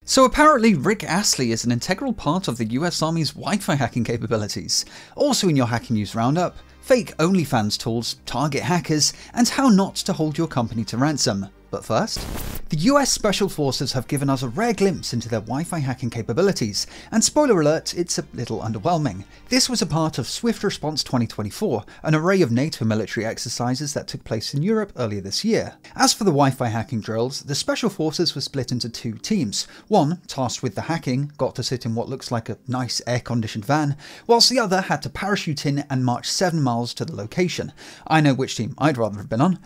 So apparently Rick Astley is an integral part of the US Army's Wi-Fi hacking capabilities. Also in your hacking news roundup, fake OnlyFans tools, target hackers, and how not to hold your company to ransom. But first, the US Special Forces have given us a rare glimpse into their Wi-Fi hacking capabilities, and spoiler alert, it's a little underwhelming. This was a part of Swift Response 2024, an array of NATO military exercises that took place in Europe earlier this year. As for the Wi-Fi hacking drills, the Special Forces were split into two teams. One, tasked with the hacking, got to sit in what looks like a nice air-conditioned van, whilst the other had to parachute in and march 7 miles to the location. I know which team I'd rather have been on.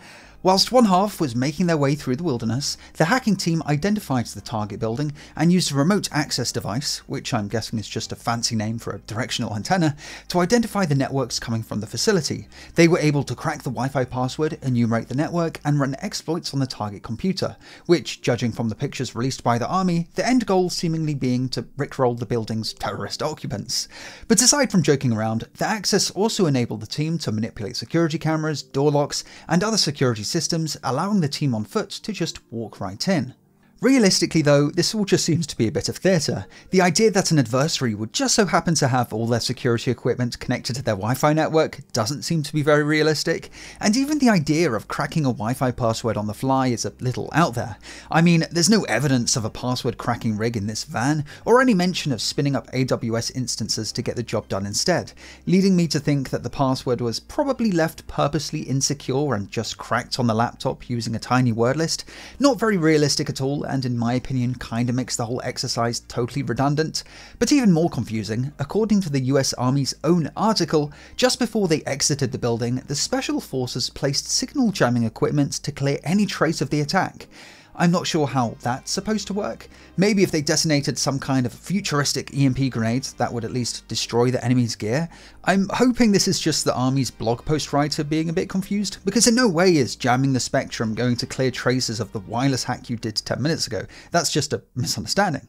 Whilst one half was making their way through the wilderness, the hacking team identified the target building and used a remote access device, which I'm guessing is just a fancy name for a directional antenna, to identify the networks coming from the facility. They were able to crack the Wi-Fi password, enumerate the network, and run exploits on the target computer, which, judging from the pictures released by the army, the end goal seemingly being to rickroll the building's terrorist occupants. But aside from joking around, the access also enabled the team to manipulate security cameras, door locks, and other security systems, allowing the team on foot to just walk right in. Realistically though, this all just seems to be a bit of theatre. The idea that an adversary would just so happen to have all their security equipment connected to their Wi-Fi network doesn't seem to be very realistic, and even the idea of cracking a Wi-Fi password on the fly is a little out there. I mean, there's no evidence of a password cracking rig in this van, or any mention of spinning up AWS instances to get the job done instead, leading me to think that the password was probably left purposely insecure and just cracked on the laptop using a tiny word list. Not very realistic at all, and in my opinion kinda makes the whole exercise totally redundant. But even more confusing, according to the US Army's own article, just before they exited the building, the Special Forces placed signal jamming equipment to clear any trace of the attack. I'm not sure how that's supposed to work. Maybe if they detonated some kind of futuristic EMP grenade, that would at least destroy the enemy's gear. I'm hoping this is just the Army's blog post writer being a bit confused, because in no way is jamming the Spectrum going to clear traces of the wireless hack you did 10 minutes ago. That's just a misunderstanding.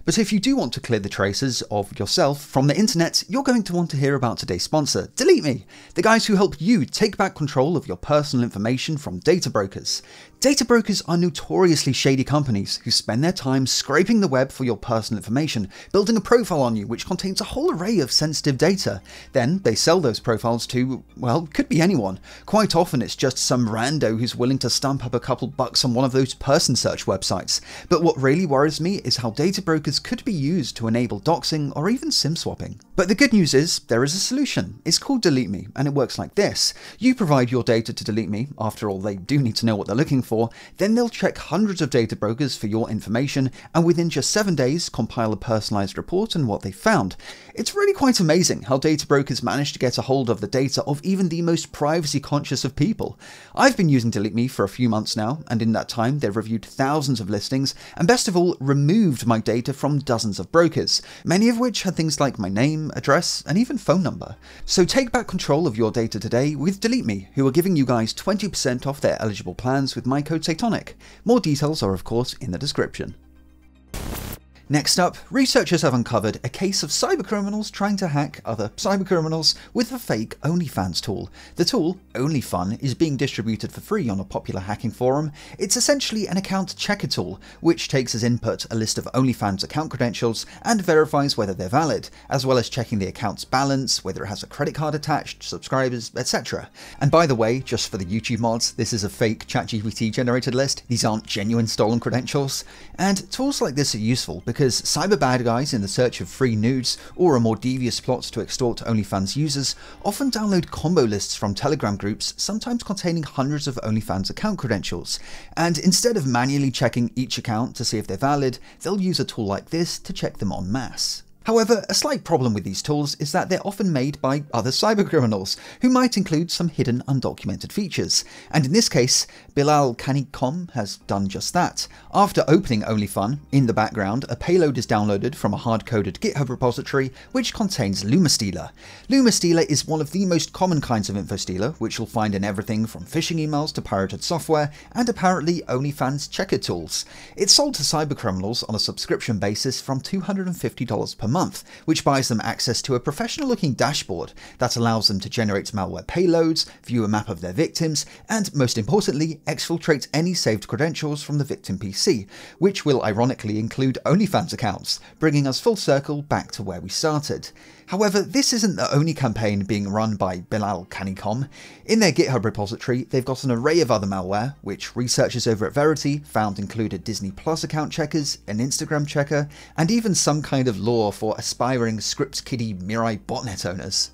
But if you do want to clear the traces of yourself from the internet, you're going to want to hear about today's sponsor, Deleteme, the guys who help you take back control of your personal information from data brokers. Data brokers are notoriously shady companies who spend their time scraping the web for your personal information, building a profile on you which contains a whole array of sensitive data. Then they sell those profiles to, well, could be anyone. Quite often it's just some rando who's willing to stump up a couple bucks on one of those person search websites. But what really worries me is how data brokers could be used to enable doxing or even SIM swapping. But the good news is, there is a solution. It's called Deleteme, and it works like this. You provide your data to Deleteme, after all they do need to know what they're looking for, then they'll check hundreds of data brokers for your information, and within just 7 days compile a personalized report on what they found. It's really quite amazing how data brokers manage to get a hold of the data of even the most privacy conscious of people. I've been using Deleteme for a few months now, and in that time they've reviewed thousands of listings, and best of all, removed my data from dozens of brokers, many of which had things like my name, address, and even phone number. So take back control of your data today with Deleteme, who are giving you guys 20% off their eligible plans with my code Satonic. More details are of course in the description. Next up, researchers have uncovered a case of cybercriminals trying to hack other cybercriminals with a fake OnlyFans tool. The tool, OnlyFun, is being distributed for free on a popular hacking forum. It's essentially an account checker tool, which takes as input a list of OnlyFans account credentials and verifies whether they're valid, as well as checking the account's balance, whether it has a credit card attached, subscribers, etc. And by the way, just for the YouTube mods, this is a fake ChatGPT generated list. These aren't genuine stolen credentials. And tools like this are useful because cyber bad guys in the search of free nudes or a more devious plot to extort OnlyFans users often download combo lists from Telegram groups, sometimes containing hundreds of OnlyFans account credentials. And instead of manually checking each account to see if they're valid, they'll use a tool like this to check them en masse. However, a slight problem with these tools is that they're often made by other cybercriminals, who might include some hidden undocumented features. And in this case, Bilal Kanikom has done just that. After opening OnlyFun, in the background, a payload is downloaded from a hard-coded GitHub repository which contains LumaStealer. LumaStealer is one of the most common kinds of infostealer, which you'll find in everything from phishing emails to pirated software, and apparently OnlyFans checker tools. It's sold to cybercriminals on a subscription basis from $250 per month. month, which buys them access to a professional-looking dashboard that allows them to generate malware payloads, view a map of their victims, and most importantly, exfiltrate any saved credentials from the victim PC, which will ironically include OnlyFans accounts, bringing us full circle back to where we started. However, this isn't the only campaign being run by Bilal Canicom. In their GitHub repository, they've got an array of other malware, which researchers over at Verity found included Disney Plus account checkers, an Instagram checker, and even some kind of lore for aspiring script kiddie Mirai botnet owners.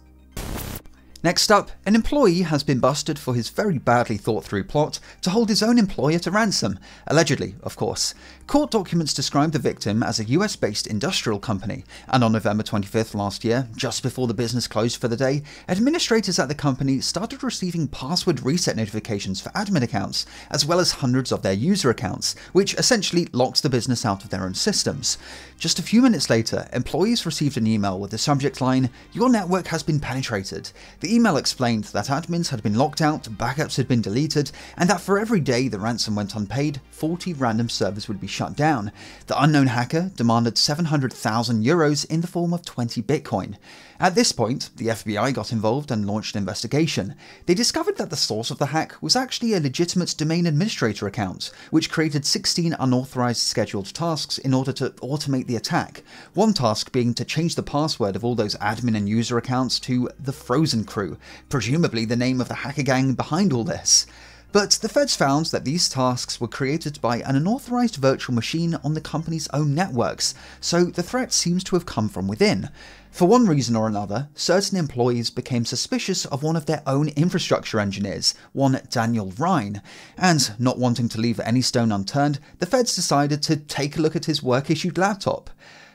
Next up, an employee has been busted for his very badly thought through plot to hold his own employer to ransom, allegedly, of course. Court documents describe the victim as a US-based industrial company, and on November 25th last year, just before the business closed for the day, administrators at the company started receiving password reset notifications for admin accounts, as well as hundreds of their user accounts, which essentially locked the business out of their own systems. Just a few minutes later, employees received an email with the subject line, "Your network has been penetrated." The email explained that admins had been locked out, backups had been deleted, and that for every day the ransom went unpaid, 40 random servers would be shut down. The unknown hacker demanded 700,000 euros in the form of 20 Bitcoin. At this point, the FBI got involved and launched an investigation. They discovered that the source of the hack was actually a legitimate domain administrator account, which created 16 unauthorized scheduled tasks in order to automate the attack. One task being to change the password of all those admin and user accounts to the Frozen Crew, presumably the name of the hacker gang behind all this. But the feds found that these tasks were created by an unauthorized virtual machine on the company's own networks, so the threat seems to have come from within. For one reason or another, certain employees became suspicious of one of their own infrastructure engineers, one Daniel Ryan, and not wanting to leave any stone unturned, the feds decided to take a look at his work-issued laptop.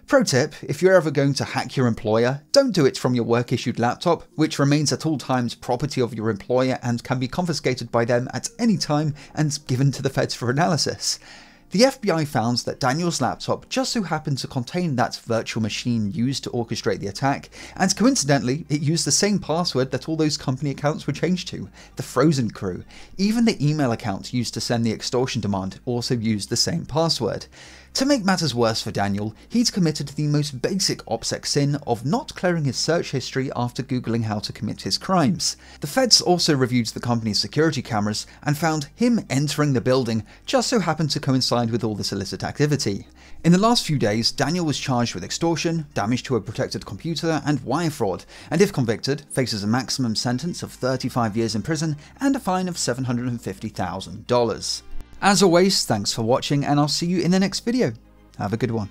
Pro tip, if you're ever going to hack your employer, don't do it from your work-issued laptop, which remains at all times property of your employer and can be confiscated by them at any time and given to the feds for analysis. The FBI found that Daniel's laptop just so happened to contain that virtual machine used to orchestrate the attack, and coincidentally, it used the same password that all those company accounts were changed to, the Frozen Crew. Even the email account used to send the extortion demand also used the same password. To make matters worse for Daniel, he'd committed the most basic OPSEC sin of not clearing his search history after googling how to commit his crimes. The feds also reviewed the company's security cameras and found him entering the building just so happened to coincide with all this illicit activity. In the last few days, Daniel was charged with extortion, damage to a protected computer, and wire fraud, and if convicted, faces a maximum sentence of 35 years in prison and a fine of $750,000. As always, thanks for watching, and I'll see you in the next video. Have a good one.